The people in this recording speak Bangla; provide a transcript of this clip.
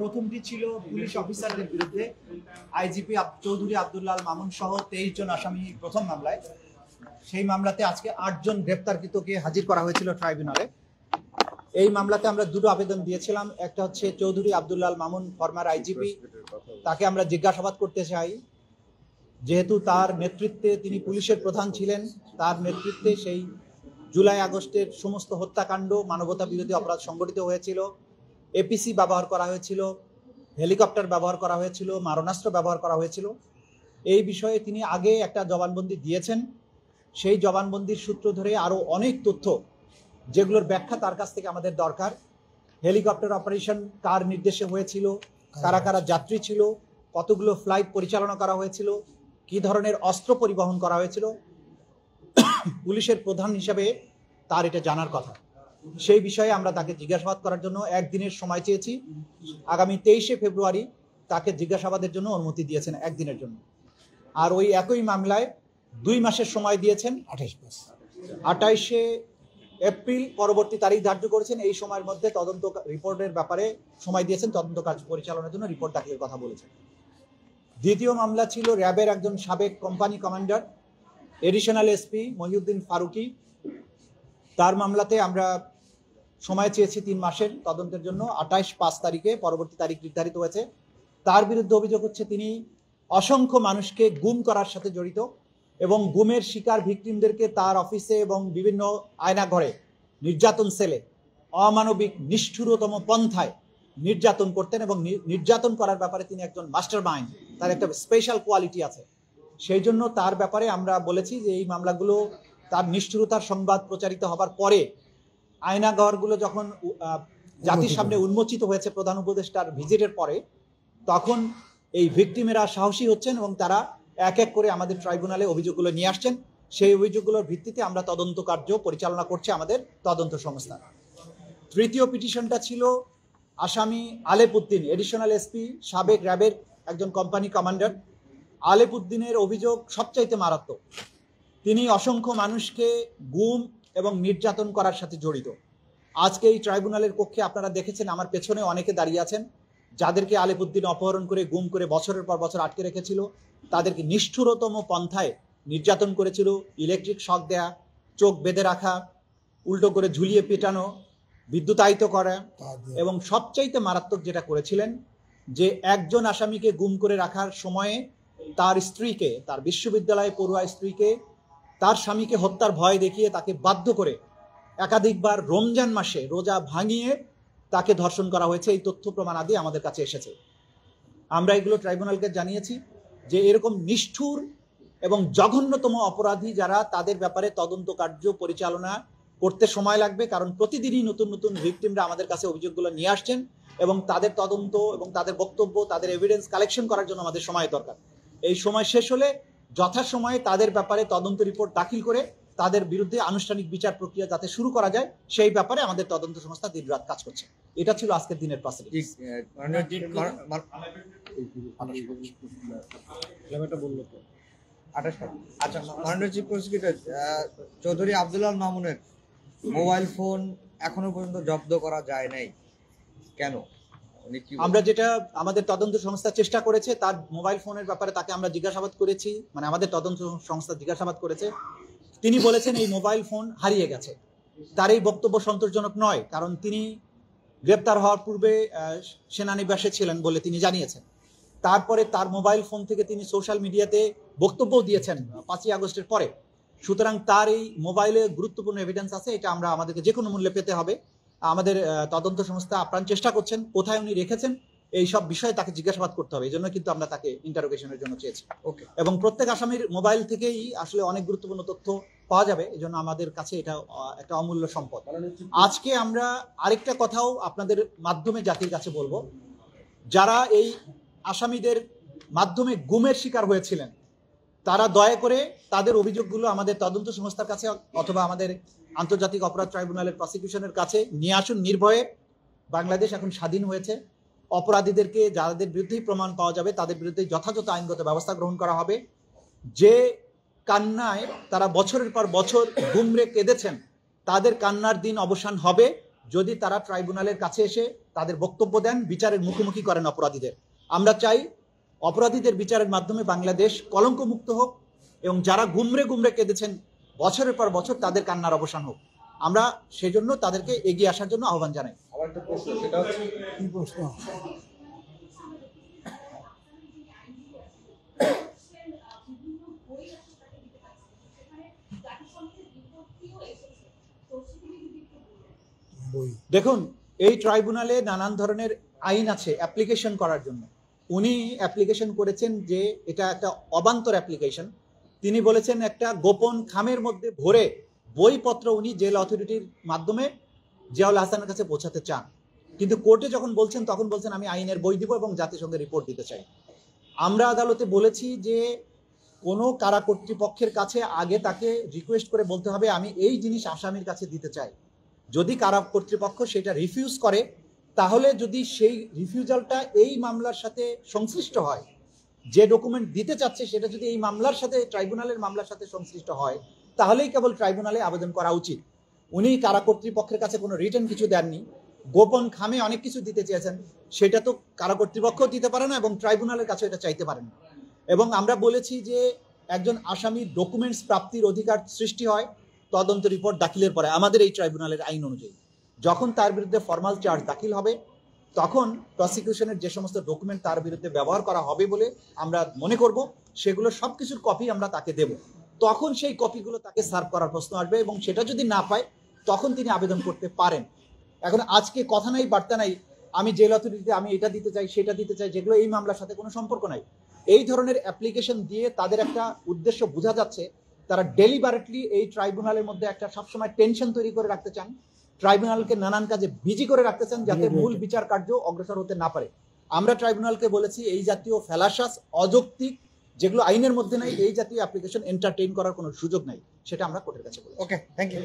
প্রথমটি ছিল পুলিশ অফিসারদের বিরুদ্ধে আইজিপি চৌধুরী আব্দুল্লাহ আল মামুন সহ 23 জন আসামি প্রথম মামলায়। সেই মামলাতে আজকে 8 জন গ্রেপ্তারকৃতকে হাজির করা হয়েছিল ট্রাইব্যুনালে। এই মামলাতে আমরা দুটো আবেদন দিয়েছিলাম। একটা হচ্ছে চৌধুরী আব্দুল্লাহ আল মামুন ফরমার আইজিপি, তাকে আমরা জিজ্ঞাসাবাদ করতে চাই, যেহেতু তার নেতৃত্বে তিনি পুলিশের প্রধান ছিলেন, তার নেতৃত্বে সেই জুলাই আগস্টের সমস্ত হত্যাকাণ্ড, মানবতা বিরোধী অপরাধ সংগঠিত হয়েছিল, এপিসি ব্যবহার করা হয়েছিল, হেলিকপ্টার ব্যবহার করা হয়েছিল, মারণাস্ত্র ব্যবহার করা হয়েছিল। এই বিষয়ে তিনি আগে একটা জবানবন্দি দিয়েছেন। সেই জবানবন্দির সূত্র ধরে আরও অনেক তথ্য, যেগুলোর ব্যাখ্যা তার কাছ থেকে আমাদের দরকার। হেলিকপ্টার অপারেশন কার নির্দেশে হয়েছিল, কারা কারা যাত্রী ছিল, কতগুলো ফ্লাইট পরিচালনা করা হয়েছিল, কি ধরনের অস্ত্র পরিবহন করা হয়েছিল, পুলিশের প্রধান হিসেবে তার এটা জানার কথা। সেই বিষয়ে আমরা তাকে জিজ্ঞাসাবাদ করার জন্য একদিনের সময় চেয়েছি। আগামী 23শে ফেব্রুয়ারি তাকে জিজ্ঞাসাবাদের জন্য অনুমতি দিয়েছেন একদিনের জন্য। আর ওই একই মামলায় 2 মাসের সময় দিয়েছেন, 28শে এপ্রিল পরবর্তী তারিখ ধার্য করেছেন। এই সময়ের মধ্যে তদন্ত রিপোর্টের ব্যাপারে সময় দিয়েছেন, তদন্ত কাজ পরিচালনার জন্য রিপোর্ট দাখিলের কথা বলেছেন। দ্বিতীয় মামলা ছিল র্যাবের একজন সাবেক company commander additional SP Mohiuddin Faruki. তার মামলাতে আমরা সময় চেয়েছি 3 মাসের তদন্তের জন্য। 28/5 তারিখে পরবর্তী তারিখ নির্ধারিত হয়েছে। তার বিরুদ্ধে অভিযোগ হচ্ছে তিনি অসংখ্য মানুষকে গুম করার সাথে জড়িত এবং গুমের শিকার ভিকটিমদেরকে তার অফিসে এবং বিভিন্ন আয়নাঘরে, নির্যাতন সেলে অমানবিক নিষ্ঠুরতম পন্থায় নির্যাতন করতেন এবং নির্যাতন করার ব্যাপারে তিনি একজন মাস্টার মাইন্ড, তার একটা স্পেশাল কোয়ালিটি আছে। সেই জন্য তার ব্যাপারে আমরা বলেছি যে এই মামলাগুলো, তার নিষ্ঠুরতার সংবাদ প্রচারিত হবার পরে, আয়নাঘরগুলো যখন জাতির সামনে উন্মোচিত হয়েছে প্রধান উপদেষ্টার ভিজিটের পরে, তখন এই ভিকটিমেরা সাহসী হচ্ছেন এবং তারা এক এক করে আমাদের ট্রাইব্যুনালে অভিযোগগুলো নিয়ে আসছেন। সেই অভিযোগগুলোর ভিত্তিতে আমরা তদন্ত কার্য পরিচালনা করছে আমাদের তদন্ত সংস্থা। তৃতীয় পিটিশনটা ছিল আসামি আলেপ উদ্দিন, এডিশনাল এসপি, সাবেক র্যাবের একজন কোম্পানি কমান্ডার। আলেপ উদ্দিনের অভিযোগ সবচাইতে মারাত্মক। তিনি অসংখ্য মানুষকে গুম এবং নির্যাতন করার সাথে জড়িত। আজকে এই ট্রাইব্যুনালের কক্ষে আপনারা দেখেছেন, আমার পেছনে অনেকে দাঁড়িয়ে আছেন, যাদেরকে আলেপ উদ্দিন অপহরণ করে গুম করে বছরের পর বছর আটকে রেখেছিল। তাদেরকে নিষ্ঠুরতম পন্থায় নির্যাতন করেছিল, ইলেকট্রিক শক দেয়া, চোখ বেঁধে রাখা, উল্টো করে ঝুলিয়ে পেটানো, বিদ্যুতায়িত করা, এবং সবচাইতে মারাত্মক যেটা করেছিলেন, যে একজন আসামিকে গুম করে রাখার সময়ে তার স্ত্রীকে, তার বিশ্ববিদ্যালয়ে পড়ুয়া স্ত্রীকে, তার স্বামীকে হত্যার ভয় দেখিয়ে তাকে বাধ্য করে একাধিকবার রমজান মাসে রোজা ভাঙিয়ে তাকে ধর্ষণ করা হয়েছে। এই তথ্য প্রমাণ আদি আমাদের কাছে এসেছে। আমরা এগুলো ট্রাইব্যুনালকে জানিয়েছি যে এরকম নিষ্ঠুর এবং জঘন্যতম অপরাধী যারা, তাদের ব্যাপারে তদন্ত কার্য পরিচালনা করতে সময় লাগবে, কারণ প্রতিদিনই নতুন নতুন ভিকটিমরা আমাদের কাছে অভিযোগগুলো নিয়ে আসছেন এবং তাদের তদন্ত এবং তাদের বক্তব্য, তাদের এভিডেন্স কালেকশন করার জন্য আমাদের সময় দরকার। এই সময় শেষ হলে যথাসময়ে তাদের ব্যাপারে তদন্ত রিপোর্ট দাখিল করে তাদের বিরুদ্ধে আনুষ্ঠানিক বিচার প্রক্রিয়া যাতে শুরু করা যায়, সেই ব্যাপারে আমাদের তদন্ত সংস্থা দিনরাত কাজ করছে। এটা ছিল আজকের দিনের প্রসিডিংস। আচ্ছা, মাননীয় চিফ প্রসিকিউটর, চৌধুরী আব্দুল্লাহ মামুনের মোবাইল ফোন এখনো পর্যন্ত জব্দ করা যায় নাই কেন? আমরা যেটা আমাদের তদন্ত সংস্থা চেষ্টা করেছে, তার মোবাইল ফোনের ব্যাপারে তাকে আমরা জিজ্ঞাসাবাদ করেছি, মানে আমাদের তদন্ত সংস্থা জিজ্ঞাসাবাদ করেছে। তিনি বলেছেন এই মোবাইল ফোন হারিয়ে গেছে। তার এই বক্তব্য সন্তোষজনক নয়, কারণ তিনি গ্রেপ্তার হওয়ার পূর্বে সেনানিবাসে ছিলেন বলে তিনি জানিয়েছেন। তারপরে তার মোবাইল ফোন থেকে তিনি সোশ্যাল মিডিয়াতে বক্তব্য দিয়েছেন 5ই আগস্টের পরে। সুতরাং তার এই মোবাইলে গুরুত্বপূর্ণ এভিডেন্স আছে, এটা আমরা আমাদেরকে যে কোনো মূল্যে পেতে হবে। আমাদের তদন্ত সংস্থা আপ্রাণ চেষ্টা করছেন কোথায় উনি রেখেছেন এই সব বিষয়ে তাকে জিজ্ঞাসাবাদ করতে হবে। এই জন্য কিন্তু আমরা তাকে ইন্টারোগেশনের জন্য চেয়েছি। ওকে। এবং প্রত্যেক আসামির মোবাইল থেকেই আসলে অনেক গুরুত্বপূর্ণ তথ্য পাওয়া যাবে, এই জন্য আমাদের কাছে এটা একটা অমূল্য সম্পদ। আজকে আমরা আরেকটা কথাও আপনাদের মাধ্যমে জাতির কাছে বলবো, যারা এই আসামিদের মাধ্যমে গুমের শিকার হয়েছিলেন, তারা দয়া করে তাদের অভিযোগগুলো আমাদের তদন্ত সংস্থার কাছে অথবা আমাদের আন্তর্জাতিক অপরাধ ট্রাইব্যুনালের প্রসিকিউশনের কাছে নিয়ে আসুন নির্ভয়ে। বাংলাদেশ এখন স্বাধীন হয়েছে। অপরাধীদেরকে, যাদের বিরুদ্ধেই প্রমাণ পাওয়া যাবে, তাদের বিরুদ্ধে যথাযথ আইনগত ব্যবস্থা গ্রহণ করা হবে। যে কান্নায় তারা বছরের পর বছর গুমরে কেঁদেছেন, তাদের কান্নার দিন অবসান হবে যদি তারা ট্রাইব্যুনালের কাছে এসে তাদের বক্তব্য দেন, বিচারের মুখোমুখি করেন অপরাধীদের। আমরা চাই অপরাধীদের বিচারের মাধ্যমে বাংলাদেশ কলঙ্কমুক্ত হোক এবং যারা গুমরে গুমরে কেঁদেছেন বছরের পর বছর তাদের কান্নার অবসান হোক। আমরা সেজন্য তাদেরকে এগিয়ে আসার জন্য আহ্বান জানাই। আবার একটা প্রশ্ন, সেটা হচ্ছে কি প্রশ্ন? বই দেখুন, এই ট্রাইব্যুনালে নানান ধরনের আইন আছে অ্যাপ্লিকেশন করার জন্য। উনি অ্যাপ্লিকেশন করেছেন যে এটা একটা অবান্তর অ্যাপ্লিকেশন। তিনি বলেছেন একটা গোপন খামের মধ্যে ভরে বইপত্র উনি জেল অথরিটির মাধ্যমে জিয়াউল হাসানের কাছে পৌঁছাতে চান, কিন্তু কোর্টে যখন বলছেন তখন বলছেন আমি আইনের বই দিব এবং জাতিসংঘে রিপোর্ট দিতে চাই। আমরা আদালতে বলেছি যে কোনো কারা কর্তৃপক্ষের কাছে আগে তাকে রিকোয়েস্ট করে বলতে হবে আমি এই জিনিস আসামির কাছে দিতে চাই। যদি কারা কর্তৃপক্ষ সেটা রিফিউজ করে, তাহলে যদি সেই রিফিউজালটা এই মামলার সাথে সংশ্লিষ্ট হয়, যে ডকুমেন্ট দিতে চাচ্ছে সেটা যদি এই মামলার সাথে ট্রাইব্যুনালের মামলার সাথে সংশ্লিষ্ট হয়, তাহলেই কেবল ট্রাইব্যুনালে আবেদন করা উচিত। উনি কারা কর্তৃপক্ষের কাছে কোনো রিটেন কিছু দেননি, গোপন খামে অনেক কিছু দিতে চেয়েছেন, সেটা তো কারা কর্তৃপক্ষ দিতে পারে না এবং ট্রাইব্যুনালের কাছে এটা চাইতে পারেন না। এবং আমরা বলেছি যে একজন আসামির ডকুমেন্টস প্রাপ্তির অধিকার সৃষ্টি হয় তদন্ত রিপোর্ট দাখিলের পরে। আমাদের এই ট্রাইব্যুনালের আইন অনুযায়ী যখন তার বিরুদ্ধে ফর্মাল চার্জ দাখিল হবে, তখন প্রসিকিউশনের যে সমস্ত ডকুমেন্ট তার বিরুদ্ধে ব্যবহার করা হবে বলে আমরা মনে করব, সেগুলো সব কিছুর কপি আমরা তাকে দেব। তখন সেই কপিগুলো তাকে সার্ভ করার প্রশ্ন আসবে এবং সেটা যদি না পায় তখন তিনি আবেদন করতে পারেন। এখন আজকে কথা নাই বার্তা নাই, আমি জেল অথরিটিতে আমি এটা দিতে চাই সেটা দিতে চাই, যেগুলো এই মামলার সাথে কোনো সম্পর্ক নাই। এই ধরনের অ্যাপ্লিকেশন দিয়ে তাদের একটা উদ্দেশ্য বোঝা যাচ্ছে, তারা ডেলিবারেটলি এই ট্রাইব্যুনালের মধ্যে একটা সবসময় টেনশন তৈরি করে রাখতে চান, ট্রাইব্যুনালকে নানান কাজে বিজি করে রাখতে চান যাতে মূল বিচার কার্য অগ্রসর হতে না পারে। আমরা ট্রাইব্যুনালকে বলেছি এই জাতীয় ফ্যালাসাস, অযৌক্তিক, যেগুলো আইনের মধ্যে নাই, এই জাতীয় অ্যাপ্লিকেশন এন্টারটেইন করার কোনো সুযোগ নাই, সেটা আমরা কোর্টের কাছে বলেছি। ওকে, থ্যাংক ইউ।